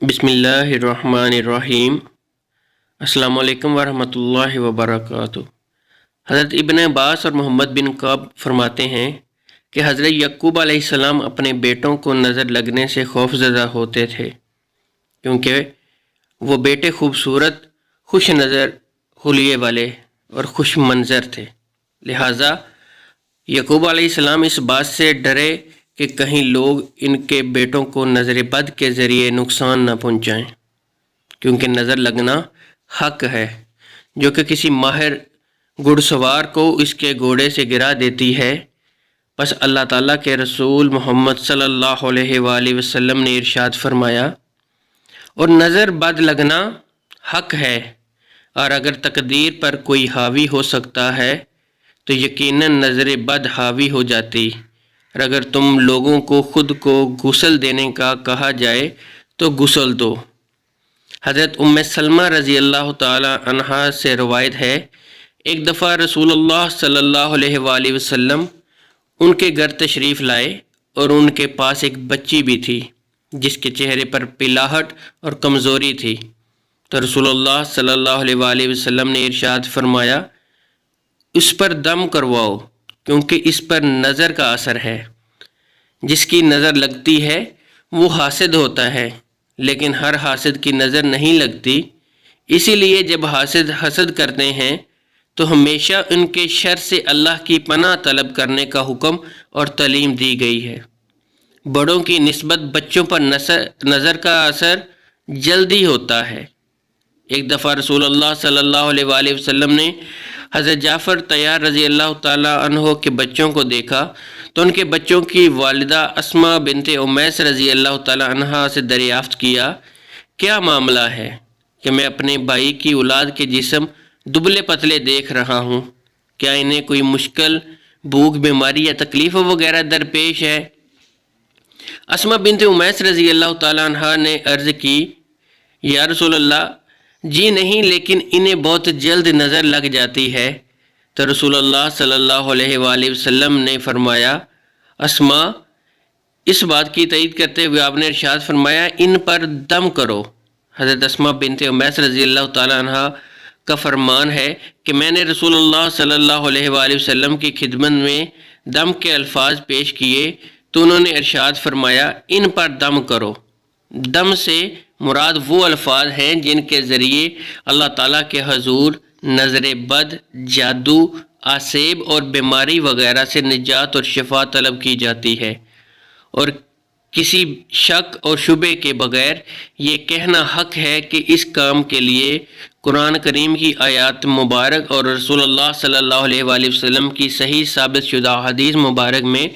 بسم اللہ الرحمن الرحیم۔ السلام علیکم ورحمۃ اللہ وبرکاتہ۔ حضرت ابن عباس اور محمد بن کعب فرماتے ہیں کہ حضرت یعقوب علیہ السلام اپنے بیٹوں کو نظر لگنے سے خوف زدہ ہوتے تھے، کیونکہ وہ بیٹے خوبصورت، خوش نظر، حلیے والے اور خوش منظر تھے۔ لہٰذا یعقوب علیہ السلام اس بات سے ڈرے کہ کہیں لوگ ان کے بیٹوں کو نظر بد کے ذریعے نقصان نہ پہنچائیں، کیونکہ نظر لگنا حق ہے جو کہ کسی ماہر گھڑ سوار کو اس کے گھوڑے سے گرا دیتی ہے۔ پس اللہ تعالیٰ کے رسول محمد صلی اللہ علیہ وآلہ وسلم نے ارشاد فرمایا، اور نظر بد لگنا حق ہے، اور اگر تقدیر پر کوئی حاوی ہو سکتا ہے تو یقیناً نظر بد حاوی ہو جاتی، اور اگر تم لوگوں کو خود کو غسل دینے کا کہا جائے تو غسل دو۔ حضرت ام سلمہ رضی اللہ تعالی عنہا سے روایت ہے، ایک دفعہ رسول اللہ صلی اللہ علیہ وآلہ وسلم ان کے گھر تشریف لائے اور ان کے پاس ایک بچی بھی تھی جس کے چہرے پر پلاہٹ اور کمزوری تھی، تو رسول اللہ صلی اللہ علیہ وآلہ وسلم نے ارشاد فرمایا، اس پر دم کرواؤ، کیونکہ اس پر نظر کا اثر ہے۔ جس کی نظر لگتی ہے وہ حاسد ہوتا ہے، لیکن ہر حاسد کی نظر نہیں لگتی، اسی لیے جب حاسد حسد کرتے ہیں تو ہمیشہ ان کے شر سے اللہ کی پناہ طلب کرنے کا حکم اور تعلیم دی گئی ہے۔ بڑوں کی نسبت بچوں پر نظر کا اثر جلدی ہوتا ہے۔ ایک دفعہ رسول اللہ صلی اللہ علیہ وآلہ وسلم نے حضرت جعفر طیار رضی اللہ تعالیٰ عنہ کے بچوں کو دیکھا تو ان کے بچوں کی والدہ اسماء بنت امیس رضی اللہ تعالیٰ عنہ سے دریافت کیا، کیا معاملہ ہے کہ میں اپنے بھائی کی اولاد کے جسم دبلے پتلے دیکھ رہا ہوں؟ کیا انہیں کوئی مشکل، بھوک، بیماری یا تکلیف وغیرہ درپیش ہے؟ اسماء بنت امیس رضی اللہ تعالیٰ عنہ نے عرض کی، یا رسول اللہ، جی نہیں، لیکن انہیں بہت جلد نظر لگ جاتی ہے۔ تو رسول اللہ صلی اللہ علیہ وآلہ وسلم نے فرمایا، اسماء، اس بات کی تائید کرتے ہوئے آپ نے ارشاد فرمایا، ان پر دم کرو۔ حضرت اسماء بنت امیس رضی اللہ تعالیٰ عنہ کا فرمان ہے کہ میں نے رسول اللہ صلی اللہ علیہ وآلہ وسلم کی خدمت میں دم کے الفاظ پیش کیے تو انہوں نے ارشاد فرمایا، ان پر دم کرو۔ دم سے مراد وہ الفاظ ہیں جن کے ذریعے اللہ تعالیٰ کے حضور نظر بد، جادو، آسیب اور بیماری وغیرہ سے نجات اور شفا طلب کی جاتی ہے، اور کسی شک اور شبے کے بغیر یہ کہنا حق ہے کہ اس کام کے لیے قرآن کریم کی آیات مبارک اور رسول اللہ صلی اللہ علیہ وآلہ وسلم کی صحیح ثابت شدہ حدیث مبارک میں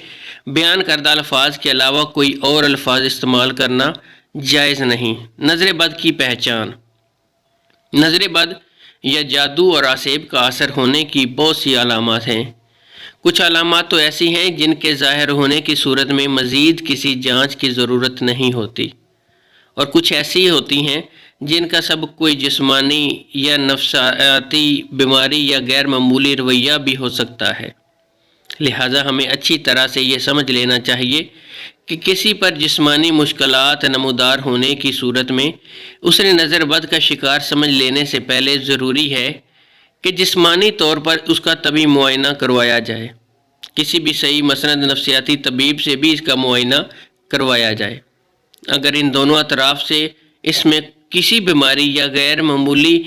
بیان کردہ الفاظ کے علاوہ کوئی اور الفاظ استعمال کرنا جائز نہیں۔ نظر بد کی پہچان۔ نظر بد یا جادو اور آسیب کا اثر ہونے کی بہت سی علامات ہیں۔ کچھ علامات تو ایسی ہیں جن کے ظاہر ہونے کی صورت میں مزید کسی جانچ کی ضرورت نہیں ہوتی، اور کچھ ایسی ہوتی ہیں جن کا سبب کوئی جسمانی یا نفسیاتی بیماری یا غیر معمولی رویہ بھی ہو سکتا ہے۔ لہٰذا ہمیں اچھی طرح سے یہ سمجھ لینا چاہیے کہ کسی پر جسمانی مشکلات نمودار ہونے کی صورت میں اس نے نظر بد کا شکار سمجھ لینے سے پہلے ضروری ہے کہ جسمانی طور پر اس کا طبی معائنہ کروایا جائے۔ کسی بھی صحیح مسند نفسیاتی طبیب سے بھی اس کا معائنہ کروایا جائے۔ اگر ان دونوں اطراف سے اس میں کسی بیماری یا غیر معمولی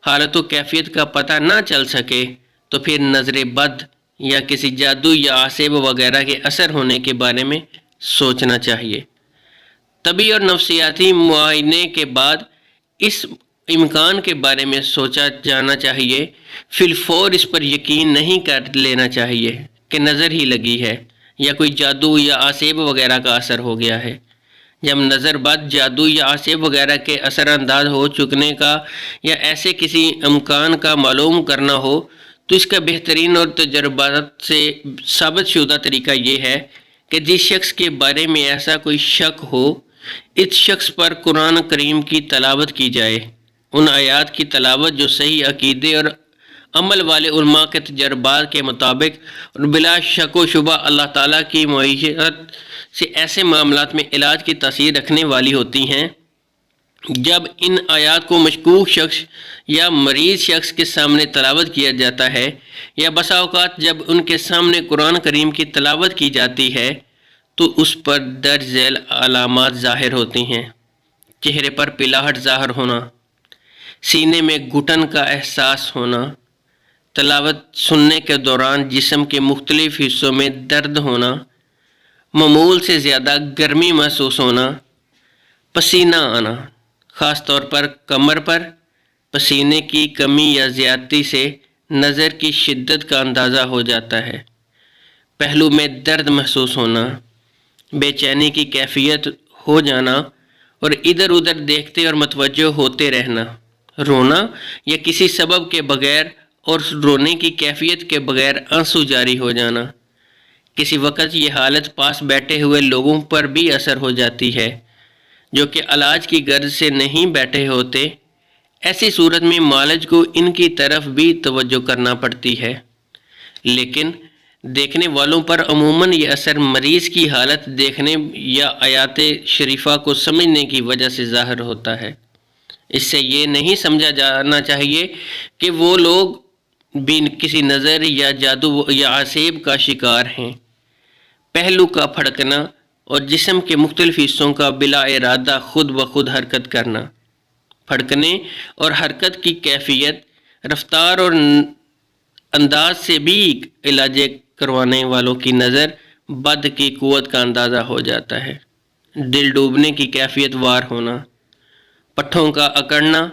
حالت و کیفیت کا پتہ نہ چل سکے تو پھر نظر بد یا کسی جادو یا آسیب وغیرہ کے اثر ہونے کے بارے میں سوچنا چاہیے۔ طبی اور نفسیاتی معائنے کے بعد اس امکان کے بارے میں سوچا جانا چاہیے، فی الفور اس پر یقین نہیں کر لینا چاہیے کہ نظر ہی لگی ہے یا کوئی جادو یا آسیب وغیرہ کا اثر ہو گیا ہے۔ جب نظر بد، جادو یا آسیب وغیرہ کے اثر انداز ہو چکنے کا یا ایسے کسی امکان کا معلوم کرنا ہو تو اس کا بہترین اور تجربات سے ثابت شدہ طریقہ یہ ہے کہ جس شخص کے بارے میں ایسا کوئی شک ہو، اس شخص پر قرآن کریم کی تلاوت کی جائے، ان آیات کی تلاوت جو صحیح عقیدے اور عمل والے علماء کے تجربات کے مطابق اور بلا شک و شبہ اللہ تعالیٰ کی معیشت سے ایسے معاملات میں علاج کی تاثیر رکھنے والی ہوتی ہیں۔ جب ان آیات کو مشکوک شخص یا مریض شخص کے سامنے تلاوت کیا جاتا ہے یا بسا اوقات جب ان کے سامنے قرآن کریم کی تلاوت کی جاتی ہے تو اس پر درج ذیل علامات ظاہر ہوتی ہیں۔ چہرے پر پلاہٹ ظاہر ہونا، سینے میں گھٹن کا احساس ہونا، تلاوت سننے کے دوران جسم کے مختلف حصوں میں درد ہونا، معمول سے زیادہ گرمی محسوس ہونا، پسینہ آنا، خاص طور پر کمر پر پسینے کی کمی یا زیادتی سے نظر کی شدت کا اندازہ ہو جاتا ہے، پہلو میں درد محسوس ہونا، بے چینی کی کیفیت ہو جانا اور ادھر ادھر دیکھتے اور متوجہ ہوتے رہنا، رونا یا کسی سبب کے بغیر اور رونے کی کیفیت کے بغیر آنسو جاری ہو جانا۔ کسی وقت یہ حالت پاس بیٹھے ہوئے لوگوں پر بھی اثر ہو جاتی ہے جو کہ علاج کی غرض سے نہیں بیٹھے ہوتے۔ ایسی صورت میں معالج کو ان کی طرف بھی توجہ کرنا پڑتی ہے، لیکن دیکھنے والوں پر عموماً یہ اثر مریض کی حالت دیکھنے یا آیات شریفہ کو سمجھنے کی وجہ سے ظاہر ہوتا ہے۔ اس سے یہ نہیں سمجھا جانا چاہیے کہ وہ لوگ بھی کسی نظر یا جادو یا عصیب کا شکار ہیں۔ پہلو کا پھڑکنا اور جسم کے مختلف حصوں کا بلا ارادہ خود بخود حرکت کرنا، پھڑکنے اور حرکت کی کیفیت، رفتار اور انداز سے بھی علاج کروانے والوں کی نظر بد کی قوت کا اندازہ ہو جاتا ہے۔ دل ڈوبنے کی کیفیت وار ہونا، پٹھوں کا اکڑنا،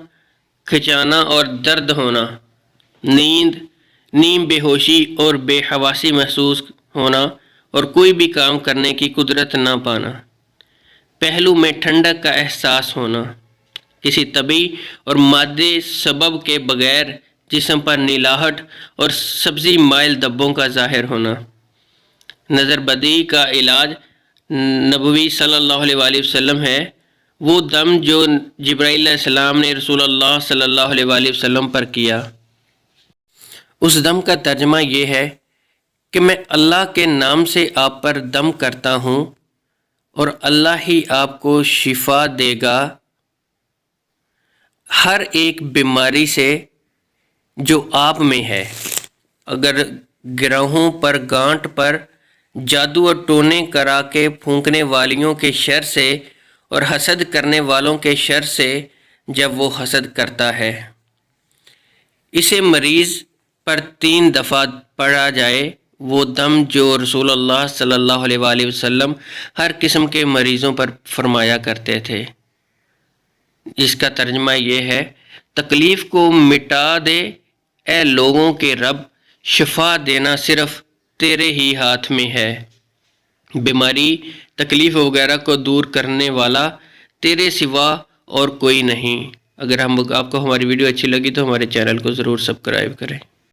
کھچانا اور درد ہونا، نیم بے ہوشی اور بے حواسی محسوس ہونا اور کوئی بھی کام کرنے کی قدرت نہ پانا، پہلو میں ٹھنڈک کا احساس ہونا، کسی طبعی اور مادی سبب کے بغیر جسم پر نیلاہٹ اور سبزی مائل دبوں کا ظاہر ہونا۔ نظر بدی کا علاج نبوی صلی اللہ علیہ وآلہ وسلم ہے وہ دم جو جبرائیل علیہ السلام نے رسول اللہ صلی اللہ علیہ وآلہ وسلم پر کیا۔ اس دم کا ترجمہ یہ ہے کہ میں اللہ کے نام سے آپ پر دم کرتا ہوں اور اللہ ہی آپ کو شفا دے گا ہر ایک بیماری سے جو آپ میں ہے۔ اگر گروہوں پر گانٹ پر جادو اور ٹونے کرا کے پھونکنے والیوں کے شر سے اور حسد کرنے والوں کے شر سے جب وہ حسد کرتا ہے، اسے مریض پر 3 دفعہ پڑھا جائے وہ دم جو رسول اللہ صلی اللہ علیہ وآلہ وسلم ہر قسم کے مریضوں پر فرمایا کرتے تھے، جس کا ترجمہ یہ ہے: تکلیف کو مٹا دے اے لوگوں کے رب، شفا دینا صرف تیرے ہی ہاتھ میں ہے، بیماری تکلیف وغیرہ کو دور کرنے والا تیرے سوا اور کوئی نہیں۔ اگر آپ کو ہماری ویڈیو اچھی لگی تو ہمارے چینل کو ضرور سبسکرائب کریں۔